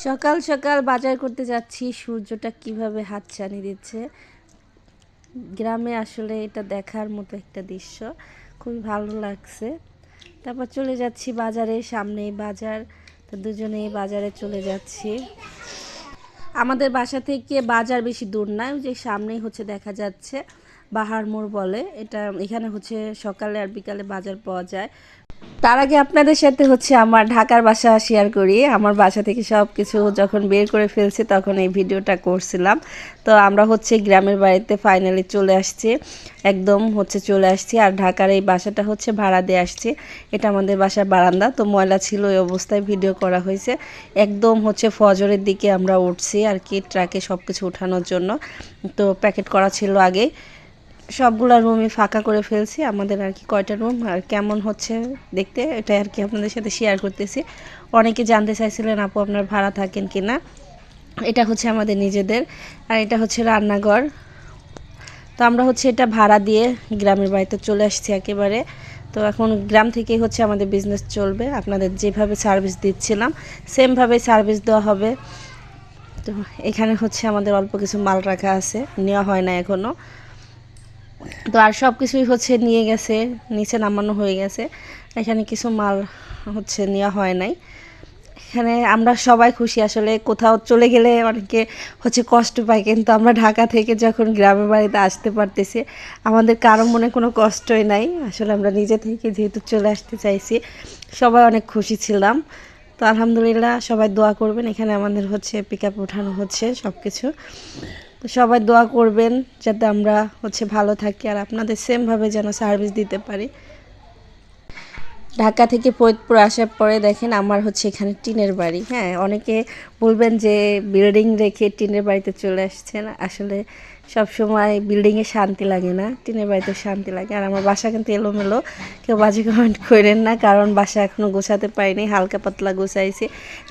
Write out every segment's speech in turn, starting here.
সকাল সকাল বাজার করতে যাচ্ছি। সূর্যটা কিভাবে হাতছানি দিচ্ছে। গ্রামে আসলে এটা দেখার মতো একটা দৃশ্য, খুবই ভালো লাগছে। তারপর চলে যাচ্ছি বাজারে, সামনেই বাজার, তো দুজনেই বাজারে চলে যাচ্ছি। আমাদের বাসা থেকে বাজার বেশি দূর না, ওই যে সামনেই হচ্ছে দেখা যাচ্ছে বাহার মোড় বলে এটা। এখানে হচ্ছে সকালে আর বিকালে বাজার পাওয়া যায়। তার আগে আপনাদের সাথে হচ্ছে আমার ঢাকার বাসা শেয়ার করি। আমার বাসা থেকে সব কিছু যখন বের করে ফেলছি তখন এই ভিডিওটা করছিলাম। তো আমরা হচ্ছে গ্রামের বাড়িতে ফাইনালি চলে আসছি, একদম হচ্ছে চলে আসছি। আর ঢাকার এই বাসাটা হচ্ছে ভাড়া দিয়ে আসছি। এটা আমাদের বাসার বারান্দা, তো ময়লা ছিল এই অবস্থায় ভিডিও করা হয়েছে। একদম হচ্ছে ফজরের দিকে আমরা উঠছি আর কি, ট্রাকে সব কিছু উঠানোর জন্য। তো প্যাকেট করা ছিল আগে, সবগুলা রুমই ফাঁকা করে ফেলছি। আমাদের আর কি কয়টা রুম আর কেমন হচ্ছে দেখতে, এটাই আর কি আপনাদের সাথে শেয়ার করতেছি। অনেকে জানতে চাইছিলেন আপু আপনার ভাড়া থাকেন কি না। এটা হচ্ছে আমাদের নিজেদের, আর এটা হচ্ছে রান্নাঘর। তো আমরা হচ্ছে এটা ভাড়া দিয়ে গ্রামের বাড়িতে চলে আসছি একেবারে। তো এখন গ্রাম থেকেই হচ্ছে আমাদের বিজনেস চলবে। আপনাদের যেভাবে সার্ভিস দিচ্ছিলাম সেমভাবে সার্ভিস দেওয়া হবে। তো এখানে হচ্ছে আমাদের অল্প কিছু মাল রাখা আছে, নেওয়া হয় না এখনও। তো আর সব কিছুই হচ্ছে নিয়ে গেছে, নিচে নামানো হয়ে গেছে। এখানে কিছু মাল হচ্ছে নেওয়া হয় নাই। এখানে আমরা সবাই খুশি। আসলে কোথাও চলে গেলে অনেকে হচ্ছে কষ্ট পায়, কিন্তু আমরা ঢাকা থেকে যখন গ্রামের বাড়িতে আসতে পারতেছি আমাদের কারো মনে কোনো কষ্টই নাই। আসলে আমরা নিজে থেকে যেহেতু চলে আসতে চাইছি, সবাই অনেক খুশি ছিলাম। তো আলহামদুলিল্লাহ, সবাই দোয়া করবেন। এখানে আমাদের হচ্ছে পিক আপ ওঠানো হচ্ছে সব কিছু। তো সবাই দোয়া করবেন যাতে আমরা হচ্ছে ভালো থাকি আর আপনাদের সেমভাবে যেন সার্ভিস দিতে পারি। ঢাকা থেকে ফরিদপুর আসার পরে দেখেন আমার হচ্ছে এখানে টিনের বাড়ি। হ্যাঁ, অনেকে বলবেন যে বিল্ডিং রেখে টিনের বাড়িতে চলে আসছেন। আসলে সব সময় বিল্ডিংয়ে শান্তি লাগে না, টিনের বাড়িতে শান্তি লাগে। আর আমার বাসা কিন্তু এলোমেলো, কেউ বাজে কমেন্ট করেন না, কারণ বাসা এখনও গোছাতে পারিনি, হালকা পাতলা গোছাইছি।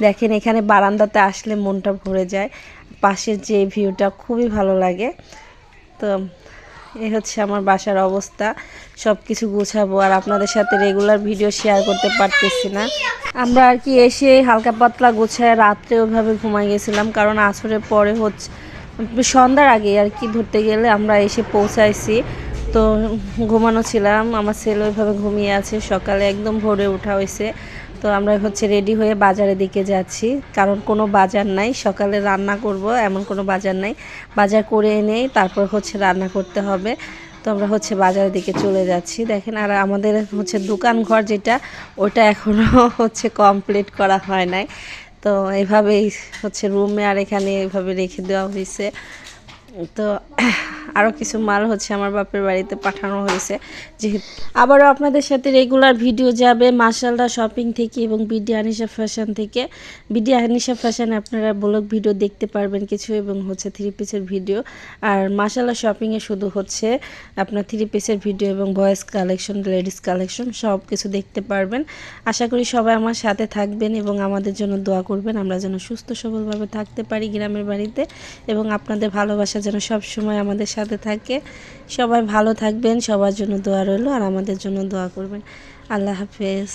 দেখেন এখানে বারান্দাতে আসলে মনটা ভরে যায়, পাশের যে ভিউটা খুবই ভালো লাগে। তো এই হচ্ছে আমার বাসার অবস্থা। সব কিছু গুছাবো আর আপনাদের সাথে রেগুলার ভিডিও শেয়ার করতে পারতেছি না। আমরা আর কি এসে হালকা পাতলা গোছায় রাত্রে ওইভাবে ঘুমাই গেছিলাম, কারণ আসরের পরে হচ্ছে সন্ধ্যার আগে আর কি ধরতে গেলে আমরা এসে পৌঁছাইছি। তো ঘুমানো ছিলাম, আমার ছেলে ওইভাবে ঘুমিয়ে আছে। সকালে একদম ভোরে ওঠা হয়েছে। তো আমরা হচ্ছে রেডি হয়ে বাজারের দিকে যাচ্ছি, কারণ কোনো বাজার নাই। সকালে রান্না করব এমন কোনো বাজার নাই, বাজার করে এনে তারপর হচ্ছে রান্না করতে হবে। তো আমরা হচ্ছে বাজারের দিকে চলে যাচ্ছি। দেখেন, আর আমাদের হচ্ছে দোকান ঘর যেটা, ওটা এখনও হচ্ছে কমপ্লিট করা হয় নাই। তো এভাবেই হচ্ছে রুমে আর এখানে এভাবে রেখে দেওয়া হয়েছে। তো আরও কিছু মাল হচ্ছে আমার বাপের বাড়িতে পাঠানো হয়েছে। যেহেতু আবারও আপনাদের সাথে রেগুলার ভিডিও যাবে মাশাআল্লাহ শপিং থেকে এবং বিডি আনিশা ফ্যাশন থেকে। বিডি আনিশা ফ্যাশনে আপনারা ব্লগ ভিডিও দেখতে পারবেন কিছু, এবং হচ্ছে থ্রি পিসের ভিডিও। আর মাশাআল্লাহ শপিংয়ে শুধু হচ্ছে আপনার থ্রি পিসের ভিডিও এবং ভয়েস কালেকশন, লেডিস কালেকশন সব কিছু দেখতে পারবেন। আশা করি সবাই আমার সাথে থাকবেন এবং আমাদের জন্য দোয়া করবেন, আমরা যেন সুস্থ সবলভাবে থাকতে পারি গ্রামের বাড়িতে, এবং আপনাদের ভালোবাসা যেন সব সময় আমাদের সাথে থাকে। সবাই ভালো থাকবেন, সবার জন্য দোয়া রইল, আর আমাদের জন্য দোয়া করবেন। আল্লাহ হাফেজ।